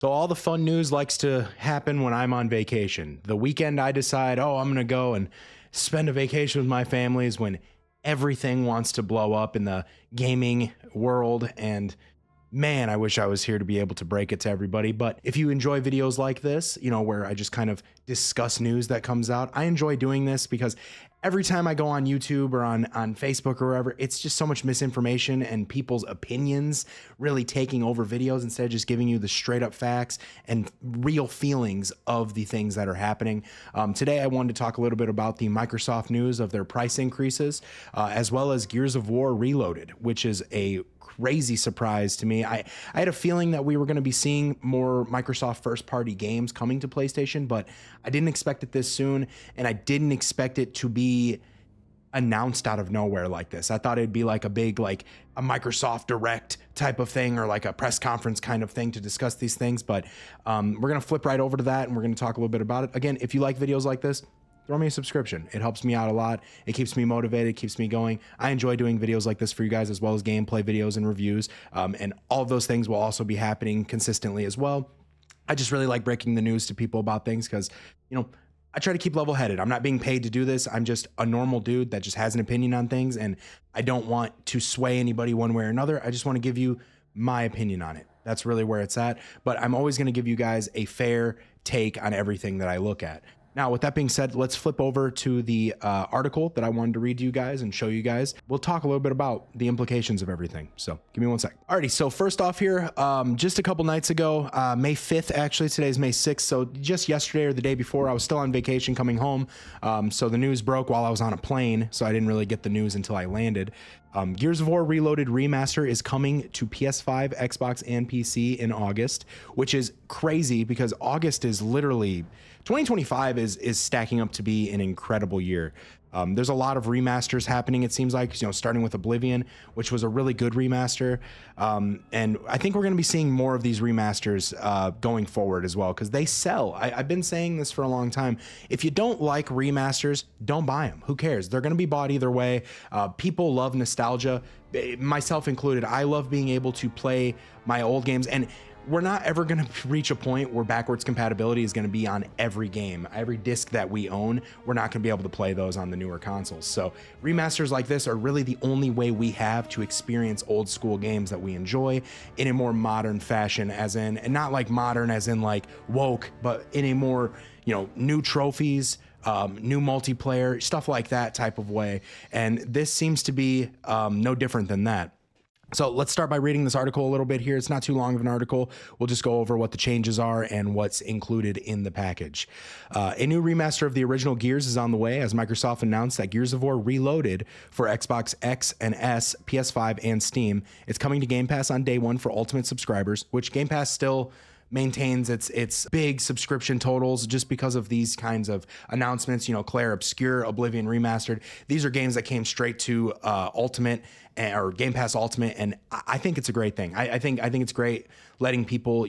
So all the fun news likes to happen when I'm on vacation. The weekend I decide, oh, I'm going to go and spend a vacation with my family is when everything wants to blow up in the gaming world. And man, I wish I was here to be able to break it to everybody. But if you enjoy videos like this, where I just kind of discuss news that comes out, I enjoy doing this because every time I go on YouTube or on Facebook or wherever, it's just so much misinformation and people's opinions really taking over videos instead of just giving you the straight up facts and real feelings of the things that are happening. Today, I wanted to talk a little bit about the Microsoft news of their price increases, as well as Gears of War Reloaded, which is a crazy surprise to me. I had a feeling that we were going to be seeing more Microsoft first party games coming to PlayStation, but I didn't expect it this soon, and I didn't expect it to be announced out of nowhere like this. I thought it'd be like a big, like a Microsoft Direct type of thing, or like a press conference kind of thing to discuss these things. But we're going to flip right over to that, and we're going to talk a little bit about it. Again, if you like videos like this, throw me a subscription. It helps me out a lot. It keeps me motivated, keeps me going. I enjoy doing videos like this for you guys, as well as gameplay videos and reviews. And all of those things will also be happening consistently as well. I just really like breaking the news to people about things because, I try to keep level headed. I'm not being paid to do this. I'm just a normal dude that just has an opinion on things, and I don't want to sway anybody one way or another. I just want to give you my opinion on it. That's really where it's at. But I'm always going to give you guys a fair take on everything that I look at. Now, with that being said, let's flip over to the article that I wanted to read to you guys and show you guys. We'll talk a little bit about the implications of everything. So give me one sec. Alrighty, so first off here, just a couple nights ago, May 5th, actually, today's May 6th. So just yesterday or the day before, I was still on vacation coming home. So the news broke while I was on a plane, so I didn't really get the news until I landed. Gears of War Reloaded Remaster is coming to PS5, Xbox, and PC in August, which is crazy because August is literally 2025 is stacking up to be an incredible year. There's a lot of remasters happening, it seems like, starting with Oblivion, which was a really good remaster. And I think we're going to be seeing more of these remasters going forward as well, because they sell. I've been saying this for a long time. If you don't like remasters, don't buy them. Who cares? They're going to be bought either way. People love nostalgia, myself included. I love being able to play my old games, and we're not ever going to reach a point where backwards compatibility is going to be on every game. Every disc that we own, we're not going to be able to play those on the newer consoles. So remasters like this are really the only way we have to experience old school games that we enjoy in a more modern fashion, as in, and not like modern as in like woke, but in a more, new trophies, new multiplayer, stuff like that type of way. And this seems to be no different than that. So let's start by reading this article a little bit here. It's not too long of an article. We'll just go over what the changes are and what's included in the package. A new remaster of the original Gears is on the way, as Microsoft announced that Gears of War Reloaded for Xbox X and S, PS5, and Steam. It's coming to Game Pass on day one for Ultimate subscribers, which Game Pass still maintains its big subscription totals just because of these kinds of announcements. Claire Obscure, Oblivion Remastered. These are games that came straight to Ultimate or Game Pass Ultimate, and I think it's a great thing. I think it's great letting people,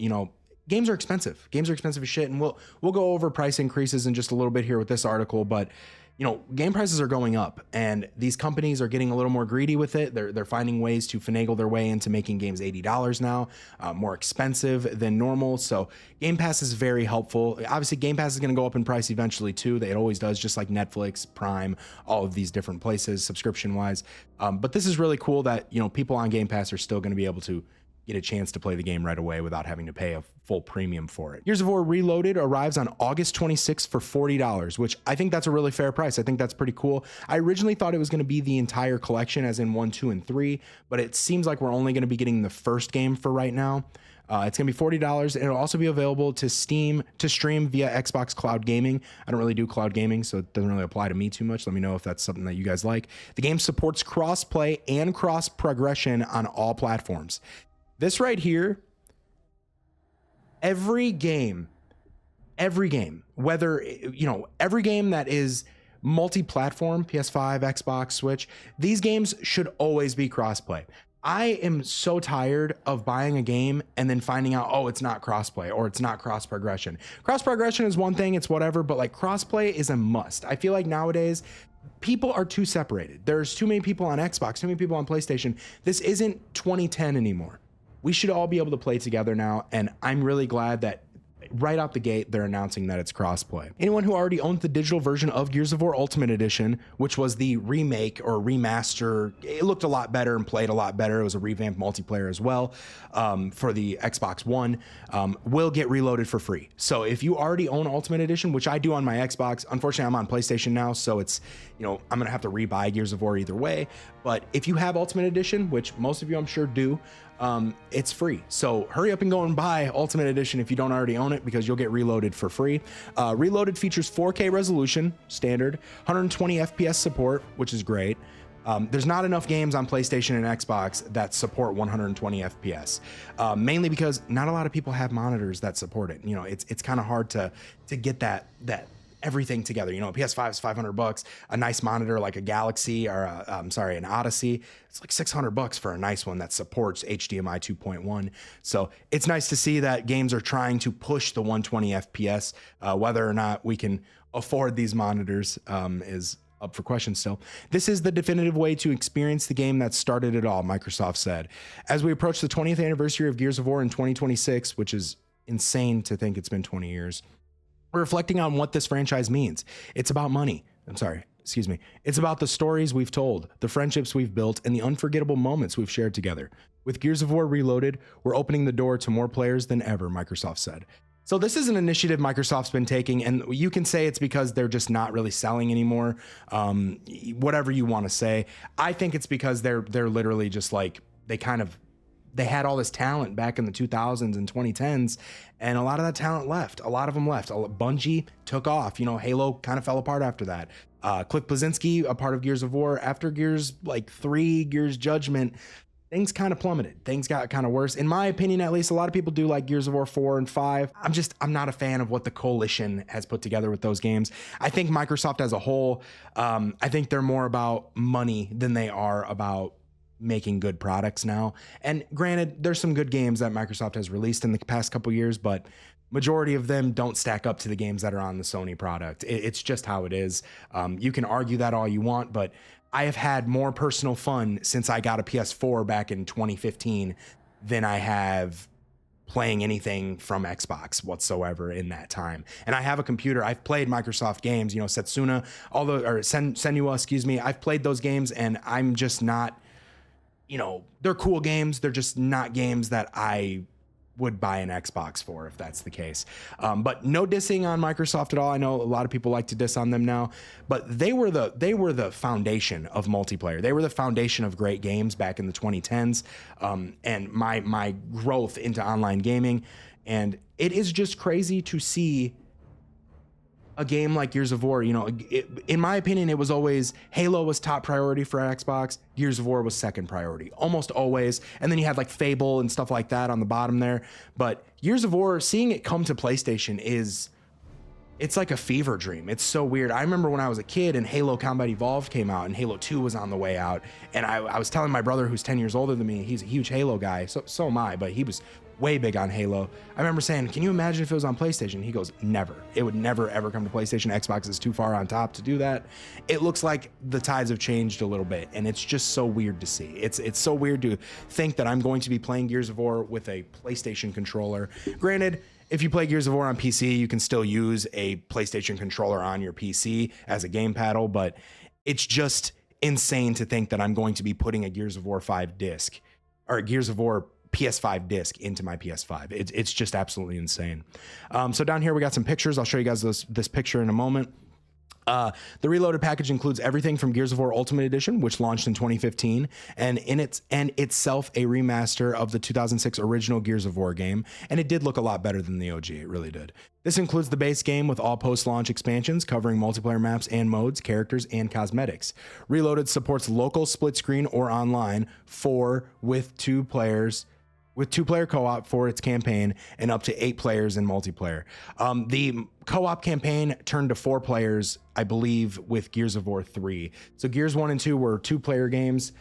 games are expensive. Games are expensive as shit, and we'll go over price increases in just a little bit here with this article, but game prices are going up, and these companies are getting a little more greedy with it. They're finding ways to finagle their way into making games $80 now, more expensive than normal. So Game Pass is very helpful. Obviously, Game Pass is going to go up in price eventually too. It always does, just like Netflix, Prime, all of these different places subscription-wise. But this is really cool that people on Game Pass are still going to be able to get a chance to play the game right away without having to pay a full premium for it. Gears of War Reloaded arrives on August 26th for $40, which I think that's a really fair price. I think that's pretty cool. I originally thought it was going to be the entire collection, as in 1, 2, and 3, but it seems like we're only going to be getting the first game for right now. It's going to be $40, and it'll also be available to stream via Xbox Cloud Gaming. I don't really do cloud gaming, so it doesn't really apply to me too much. Let me know if that's something that you guys like. The game supports cross-play and cross-progression on all platforms. This right here, every game, whether, every game that is multi-platform, PS5, Xbox, Switch, these games should always be crossplay. I am so tired of buying a game and then finding out, oh, it's not crossplay or it's not cross progression. Cross progression is one thing, it's whatever, but like crossplay is a must. I feel like nowadays people are too separated. There's too many people on Xbox, too many people on PlayStation. This isn't 2010 anymore. we should all be able to play together now. And I'm really glad that right out the gate, they're announcing that it's crossplay. Anyone who already owns the digital version of Gears of War Ultimate Edition, which was the remake or remaster, it looked a lot better and played a lot better. It was a revamped multiplayer as well for the Xbox One, will get reloaded for free. So if you already own Ultimate Edition, which I do on my Xbox, unfortunately I'm on PlayStation now, so it's, you know, I'm gonna have to rebuy Gears of War either way. But if you have Ultimate Edition, which most of you I'm sure do, it's free. So hurry up and go and buy Ultimate Edition if you don't already own it, because you'll get Reloaded for free. Reloaded features 4K resolution, standard, 120 FPS support, which is great. There's not enough games on PlayStation and Xbox that support 120 FPS, mainly because not a lot of people have monitors that support it. You know, it's kind of hard to get that everything together. You know, PS5 is $500. A nice monitor like a Galaxy or an Odyssey, it's like $600 for a nice one that supports HDMI 2.1. So it's nice to see that games are trying to push the 120 FPS. Whether or not we can afford these monitors is up for question still. This is the definitive way to experience the game that started it all, Microsoft said. As we approach the 20th anniversary of Gears of War in 2026, which is insane to think it's been 20 years, we're reflecting on what this franchise means. It's about money. It's about the stories we've told, the friendships we've built, and the unforgettable moments we've shared together. With Gears of War Reloaded, we're opening the door to more players than ever, Microsoft said. So this is an initiative Microsoft's been taking, and you can say it's because they're just not really selling anymore. Whatever you want to say. I think it's because they're literally just like, they had all this talent back in the 2000s and 2010s, and a lot of that talent left. A lot of them left. Bungie took off. You know, Halo kind of fell apart after that. Cliff Bleszinski, a part of Gears of War, after Gears 3, Gears Judgment, things kind of plummeted. Things got kind of worse. In my opinion, at least, a lot of people do like Gears of War 4 and 5. I'm not a fan of what the Coalition has put together with those games. I think Microsoft as a whole, I think they're more about money than they are about making good products now. And granted, there's some good games that Microsoft has released in the past couple years, but majority of them don't stack up to the games that are on the Sony product. It's just how it is. You can argue that all you want, but I have had more personal fun since I got a PS4 back in 2015 than I have playing anything from Xbox whatsoever in that time. And I have a computer. I've played Microsoft games, you know, Setsuna, Senua, excuse me. I've played those games, and I'm just not, you know, they're cool games. They're just not games that I would buy an Xbox for, if that's the case. But no dissing on Microsoft at all. I know a lot of people like to diss on them now, but they were the foundation of multiplayer. They were the foundation of great games back in the 2010s, and my growth into online gaming. And it is just crazy to see a game like Gears of War. You know, in my opinion, it was always Halo was top priority for Xbox. Gears of War was second priority, almost always. And then you had like Fable and stuff like that on the bottom there. But Gears of War, seeing it come to PlayStation it's like a fever dream. It's so weird. I remember when I was a kid and Halo Combat Evolved came out and Halo 2 was on the way out. And I was telling my brother, who's 10 years older than me, he's a huge Halo guy. So am I, but he was way big on Halo. I remember saying, can you imagine if it was on PlayStation? He goes, never. It would never, ever come to PlayStation. Xbox is too far on top to do that. It looks like the tides have changed a little bit, and it's just so weird to see. It's so weird to think that I'm going to be playing Gears of War with a PlayStation controller. Granted, if you play Gears of War on PC, you can still use a PlayStation controller on your PC as a game paddle, but it's just insane to think that I'm going to be putting a Gears of War 5 disc or a Gears of War PS5 disc into my PS5. It's just absolutely insane. So down here we got some pictures. I'll show you guys this picture in a moment. The Reloaded package includes everything from Gears of War Ultimate Edition, which launched in 2015, and itself a remaster of the 2006 original Gears of War game, and it did look a lot better than the OG. It really did. This includes the base game with all post-launch expansions covering multiplayer maps and modes, characters, and cosmetics. Reloaded supports local split screen or online with two-player co-op for its campaign and up to 8 players in multiplayer. The co-op campaign turned to 4 players, I believe, with Gears of War 3. So Gears 1 and 2 were 2-player games.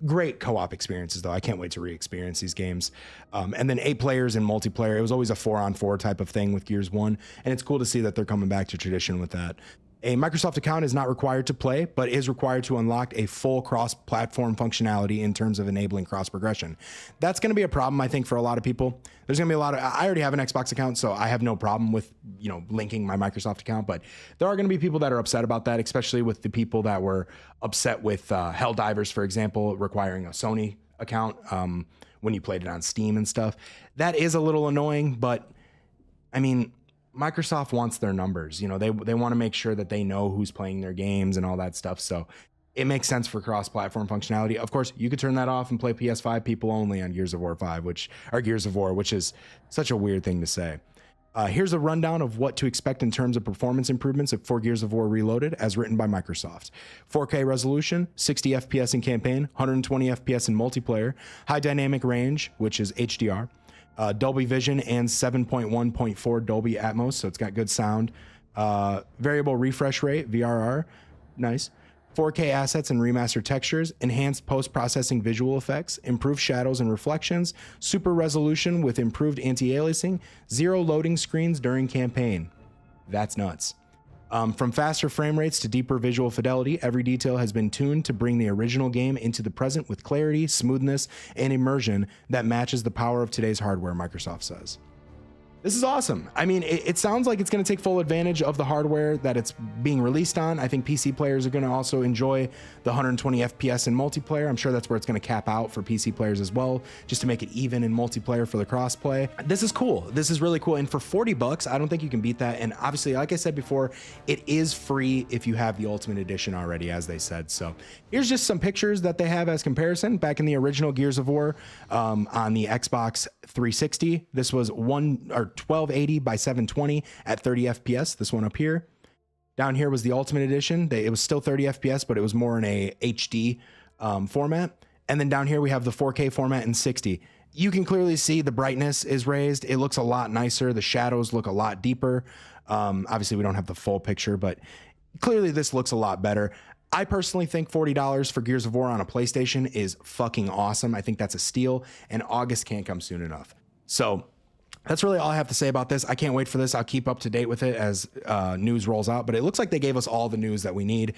Great co-op experiences, though. I can't wait to re-experience these games. And then 8 players in multiplayer. It was always a 4-on-4 type of thing with Gears 1, and it's cool to see that they're coming back to tradition with that. A Microsoft account is not required to play, but is required to unlock a full cross-platform functionality in terms of enabling cross-progression. That's going to be a problem, I think, for a lot of people. There's going to be a lot of, I already have an Xbox account, so I have no problem with, linking my Microsoft account, but there are going to be people that are upset about that, especially with the people that were upset with Helldivers, for example, requiring a Sony account when you played it on Steam and stuff. That is a little annoying, but I mean, Microsoft wants their numbers. They want to make sure that they know who's playing their games and all that stuff. So it makes sense for cross-platform functionality. Of course, you could turn that off and play PS5 people only on Gears of War 5, which is such a weird thing to say. Here's a rundown of what to expect in terms of performance improvements for Gears of War Reloaded, as written by Microsoft. 4K resolution, 60 FPS in campaign, 120 FPS in multiplayer, high dynamic range, which is HDR, Dolby Vision and 7.1.4 Dolby Atmos, so it's got good sound. Variable refresh rate, VRR, nice. 4K assets and remastered textures, enhanced post-processing visual effects, improved shadows and reflections, super resolution with improved anti-aliasing, 0 loading screens during campaign. That's nuts. From faster frame rates to deeper visual fidelity, every detail has been tuned to bring the original game into the present with clarity, smoothness, and immersion that matches the power of today's hardware, Microsoft says. This is awesome. I mean, it sounds like it's going to take full advantage of the hardware that it's being released on. I think PC players are going to also enjoy the 120 FPS in multiplayer. I'm sure that's where it's going to cap out for PC players as well, just to make it even in multiplayer for the crossplay. This is cool. This is really cool. And for $40, I don't think you can beat that. And obviously, like I said before, it is free if you have the Ultimate Edition already, as they said. So here's just some pictures that they have as comparison. Back in the original Gears of War on the Xbox 360, this was 1280 by 720 at 30 FPS. This one up here. Down here was the Ultimate Edition. It was still 30 FPS, but it was more in a HD format. And then down here we have the 4K format in 60. You can clearly see the brightness is raised. It looks a lot nicer. The shadows look a lot deeper. Obviously, we don't have the full picture, but clearly this looks a lot better. I personally think $40 for Gears of War on a PlayStation is fucking awesome. I think that's a steal, and August can't come soon enough. So that's really all I have to say about this. I can't wait for this. I'll keep up to date with it as news rolls out, but it looks like they gave us all the news that we need.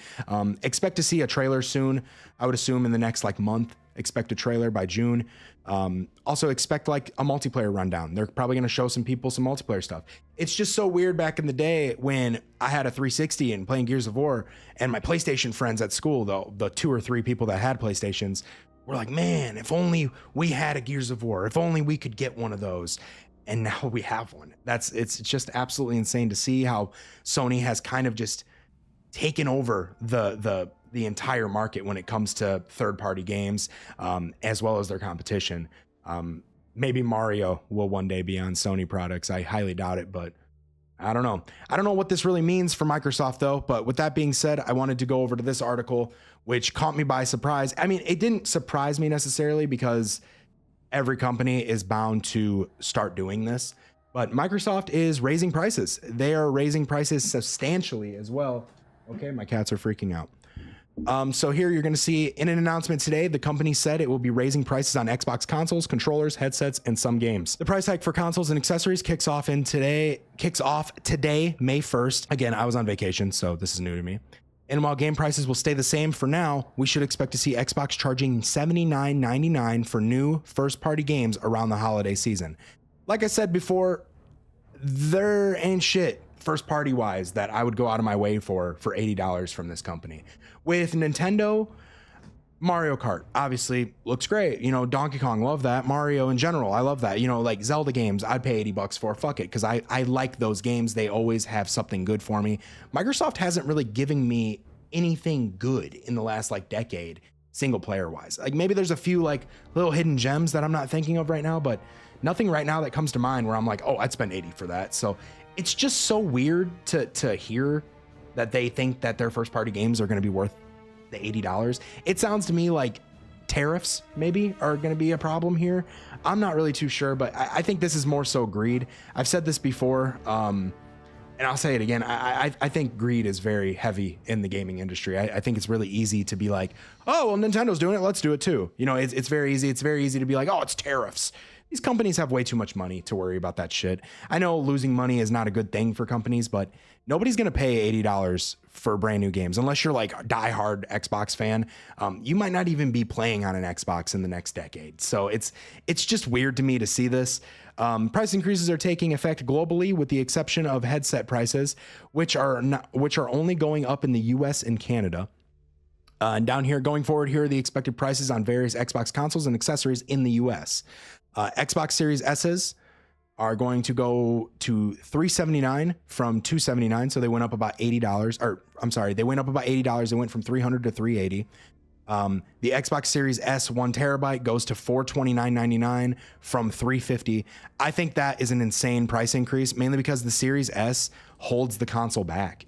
Expect to see a trailer soon. I would assume in the next month. Expect a trailer by June. Also expect a multiplayer rundown. They're probably going to show some people some multiplayer stuff. It's just so weird back in the day when I had a 360 and playing Gears of War, and my PlayStation friends at school, though, the 2 or 3 people that had PlayStations, were like, man, if only we had a Gears of War, if only we could get one of those. And now we have one. It's just absolutely insane to see how Sony has kind of just taken over the entire market when it comes to third-party games, as well as their competition. Maybe Mario will one day be on Sony products. I highly doubt it, but I don't know. I don't know what this really means for Microsoft, though. But with that being said, I wanted to go over to this article, which caught me by surprise. I mean, it didn't surprise me necessarily because every company is bound to start doing this. But Microsoft is raising prices. They are raising prices substantially as well. Okay, my cats are freaking out. So here you're going to see in an announcement today, the company said it will be raising prices on Xbox consoles, controllers, headsets, and some games. The price hike for consoles and accessories kicks off today, May 1st. Again, I was on vacation, so this is new to me. And while game prices will stay the same for now, we should expect to see Xbox charging $79.99 for new first-party games around the holiday season. Like I said before, there ain't shit first-party wise that I would go out of my way for $80 from this company. With Nintendo, Mario Kart obviously looks great. Donkey Kong, love that. Mario in general, I love that. Zelda games, I'd pay $80 for. Fuck it, because I like those games. They always have something good for me. Microsoft hasn't really given me anything good in the last decade, single player wise. Maybe there's a few little hidden gems that I'm not thinking of right now, but nothing right now that comes to mind where I'm like, oh, I'd spend $80 for that. So it's just so weird to hear that they think that their first party games are going to be worth the $80. It sounds to me like tariffs maybe are going to be a problem here. I'm not really too sure, but I think this is more so greed. I've said this before, and I'll say it again. I think greed is very heavy in the gaming industry. I think it's really easy to be like, oh, well, Nintendo's doing it, let's do it too. It's very easy. It's very easy to be like, oh, it's tariffs. these companies have way too much money to worry about that shit. I know losing money is not a good thing for companies, but nobody's going to pay $80 for brand new games unless you're like a diehard Xbox fan. You might not even be playing on an Xbox in the next decade. So it's just weird to me to see this. Price increases are taking effect globally, with the exception of headset prices, which are only going up in the US and Canada. And down here, going forward, here are the expected prices on various Xbox consoles and accessories in the US. Xbox Series S's are going to go to $379 from $279, so they went up about $80. Or I'm sorry, they went up about $80. They went from $300 to $380. The Xbox Series S 1 terabyte goes to $429.99 from $350. I think that is an insane price increase, mainly because the Series S holds the console back.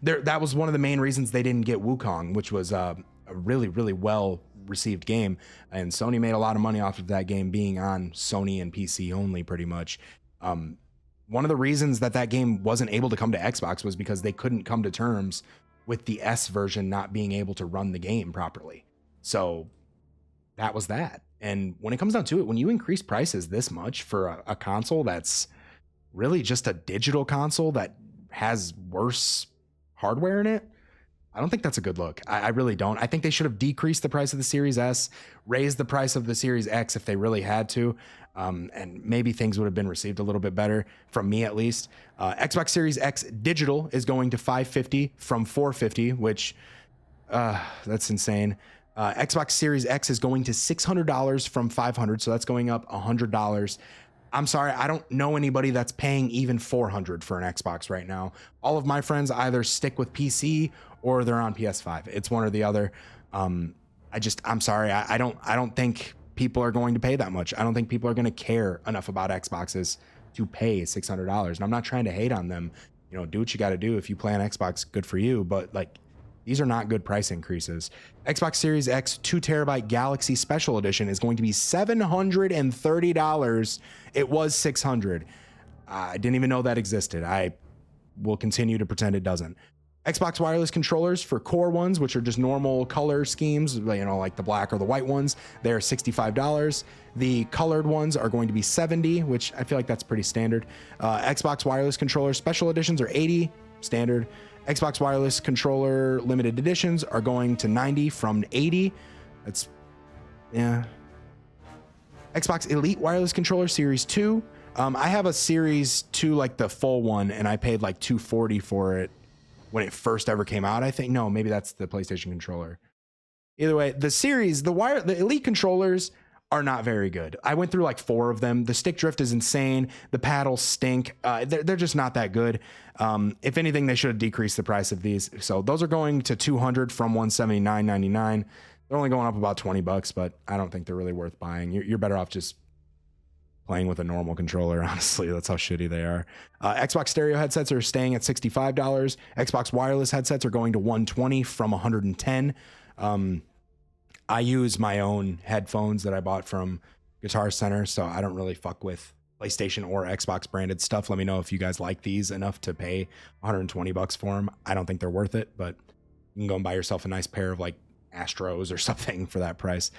That was one of the main reasons they didn't get Wukong, which was a really, really well received game, and Sony made a lot of money off of that game being on Sony and PC only, pretty much. One of the reasons that game wasn't able to come to Xbox was because they couldn't come to terms with the S version not being able to run the game properly. So that was that. And when it comes down to it, when you increase prices this much for a console that's really just a digital console that has worse hardware in it, I don't think that's a good look. I really don't. I think they should have decreased the price of the Series S, raised the price of the Series X if they really had to, and maybe things would have been received a little bit better, from me at least. Xbox Series X digital is going to $550 from $450, which that's insane. Xbox Series X is going to $600 from $500, so that's going up $100. I'm sorry, I don't know anybody that's paying even $400 for an Xbox right now. All of my friends either stick with PC or they're on PS5. It's one or the other. I'm sorry, I don't think people are going to pay that much. I don't think people are going to care enough about Xboxes to pay $600. And I'm not trying to hate on them. You know, do what you got to do. If you play on Xbox, good for you. But like, these are not good price increases. Xbox Series X 2 terabyte Galaxy Special Edition is going to be $730. It was $600. I didn't even know that existed. I will continue to pretend it doesn't. Xbox wireless controllers for core ones, which are just normal color schemes, you know, like the black or the white ones, they're $65. The colored ones are going to be $70, which I feel like that's pretty standard. Xbox wireless controller special editions are $80, standard. Xbox wireless controller limited editions are going to $90 from $80. That's, yeah. Xbox Elite wireless controller Series 2. I have a Series 2, like the full one, and I paid like $240 for it when it first ever came out. I think, no, maybe that's the PlayStation controller. Either way, the Elite controllers are not very good. I went through like 4 of them. The stick drift is insane. The paddles stink. They're just not that good. If anything, they should have decreased the price of these. So those are going to $200 from $179.99. They're only going up about $20, but I don't think they're really worth buying. You're better off just playing with a normal controller, honestly. That's how shitty they are. Xbox stereo headsets are staying at $65. Xbox wireless headsets are going to $120 from $110. I use my own headphones that I bought from Guitar Center, so I don't really fuck with PlayStation or Xbox branded stuff. Let me know if you guys like these enough to pay $120 for them. I don't think they're worth it, but you can go and buy yourself a nice pair of like Astros or something for that price.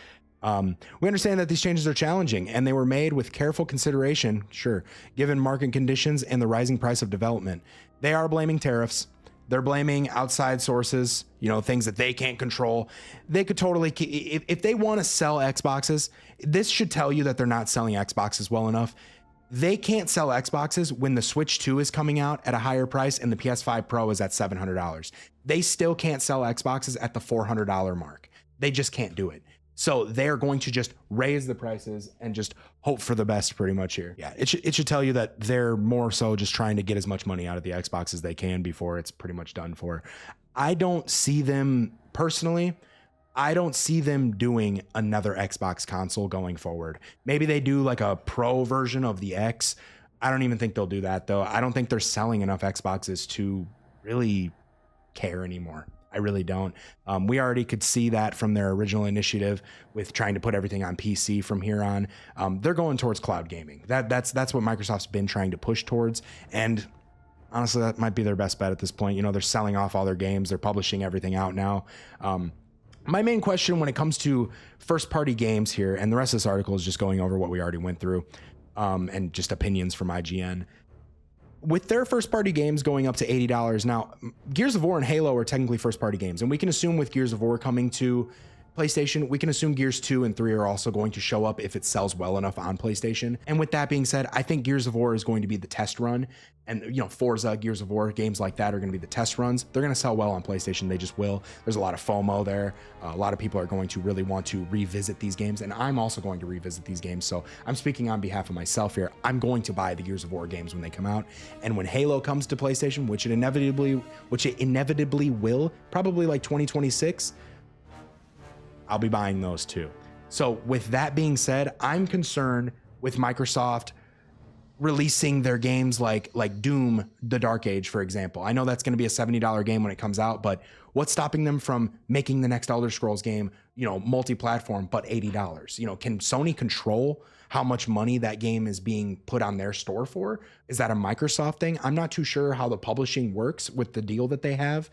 We understand that these changes are challenging and they were made with careful consideration, sure, given market conditions and the rising price of development. They are blaming tariffs. They're blaming outside sources, you know, things that they can't control. They could totally, if they want to sell Xboxes, this should tell you that they're not selling Xboxes well enough. They can't sell Xboxes when the Switch 2 is coming out at a higher price and the PS5 Pro is at $700. They still can't sell Xboxes at the $400 mark. They just can't do it. So they're going to just raise the prices and just hope for the best pretty much here. Yeah, it should tell you that they're more so just trying to get as much money out of the Xbox as they can before it's pretty much done for. I don't see them, personally, I don't see them doing another Xbox console going forward. Maybe they do like a pro version of the X. I don't even think they'll do that though. I don't think they're selling enough Xboxes to really care anymore. I really don't. We already could see that from their original initiative with trying to put everything on PC from here on. They're going towards cloud gaming. That's what Microsoft's been trying to push towards. And honestly, that might be their best bet at this point. You know, they're selling off all their games. They're publishing everything out now. My main question when it comes to first party games here, and the rest of this article is just going over what we already went through, and just opinions from IGN. With their first party games going up to $80 now, Gears of War and Halo are technically first party games, and we can assume with Gears of War coming to PlayStation, we can assume Gears 2 and 3 are also going to show up if it sells well enough on PlayStation. And with that being said, I think Gears of War is going to be the test run. And, you know, Forza, Gears of War, games like that are going to be the test runs. They're going to sell well on PlayStation. They just will. There's a lot of FOMO there. A lot of people are going to really want to revisit these games. And I'm also going to revisit these games. So I'm speaking on behalf of myself here. I'm going to buy the Gears of War games when they come out. And when Halo comes to PlayStation, which it inevitably will, probably like 2026, I'll be buying those too. So with that being said, I'm concerned with Microsoft releasing their games like Doom, The Dark Age, for example. I know that's going to be a $70 game when it comes out, but what's stopping them from making the next Elder Scrolls game, you know, multi-platform, but $80? You know, can Sony control how much money that game is being put on their store for? Is that a Microsoft thing? I'm not too sure how the publishing works with the deal that they have.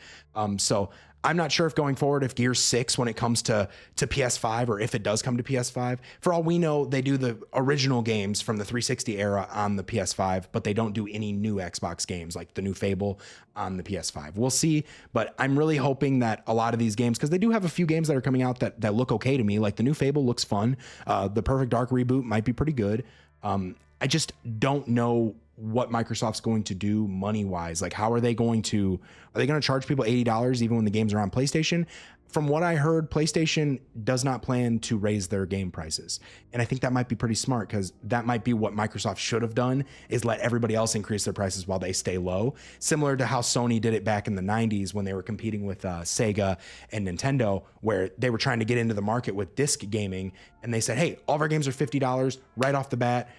So I'm not sure if going forward, if Gears 6, when it comes to PS5, or if it does come to PS5, for all we know, they do the original games from the 360 era on the PS5, but they don't do any new Xbox games like the new Fable on the PS5. We'll see, but I'm really hoping that a lot of these games, because they do have a few games that are coming out that look okay to me, like the new Fable looks fun. The Perfect Dark reboot might be pretty good. I just don't know what Microsoft's going to do money-wise. Like, how are they going to charge people $80 even when the games are on PlayStation? From what I heard, PlayStation does not plan to raise their game prices. And I think that might be pretty smart, because that might be what Microsoft should have done, is let everybody else increase their prices while they stay low. Similar to how Sony did it back in the 90s when they were competing with Sega and Nintendo, where they were trying to get into the market with disc gaming. And they said, hey, all of our games are $50 right off the bat.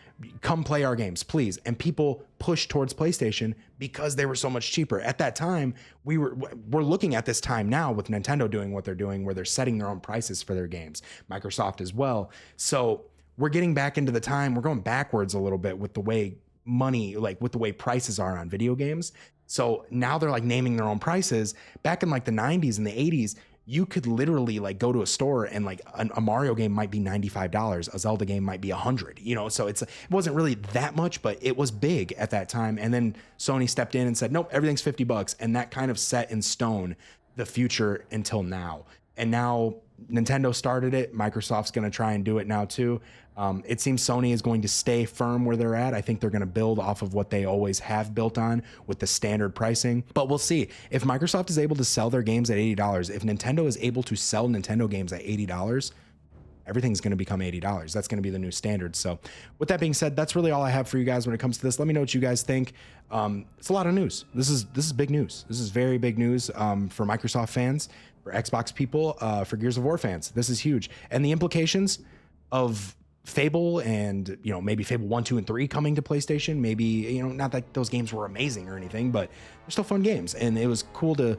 Come play our games, please. And people pushed towards PlayStation because they were so much cheaper. At that time, we're looking at this time now with Nintendo doing what they're doing, where they're setting their own prices for their games, Microsoft as well. So we're getting back into the time, we're going backwards a little bit with the way money, like with the way prices are on video games. So now they're like naming their own prices. Back in like the 90s and the 80s, you could literally like go to a store and like a Mario game might be $95, a Zelda game might be $100, you know? So it wasn't really that much, but it was big at that time. And then Sony stepped in and said, nope, everything's $50. And that kind of set in stone the future until now. And now Nintendo started it. Microsoft's going to try and do it now too. It seems Sony is going to stay firm where they're at. I think they're going to build off of what they always have built on with the standard pricing. But we'll see. If Microsoft is able to sell their games at $80, if Nintendo is able to sell Nintendo games at $80, everything's going to become $80. That's going to be the new standard. So with that being said, that's really all I have for you guys when it comes to this. Let me know what you guys think. It's a lot of news. This is big news. This is very big news for Microsoft fans, for Xbox people, for Gears of War fans. This is huge. And the implications of Fable and, you know, maybe Fable 1, 2, and 3 coming to PlayStation, maybe, you know, not that those games were amazing or anything, but they're still fun games. And it was cool to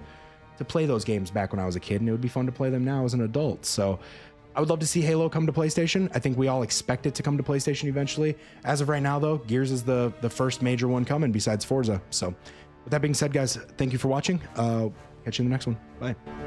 play those games back when I was a kid, and it would be fun to play them now as an adult. So I would love to see Halo come to PlayStation. I think we all expect it to come to PlayStation eventually. As of right now, though, Gears is the first major one coming besides Forza. So with that being said, guys, thank you for watching. Catch you in the next one. Bye.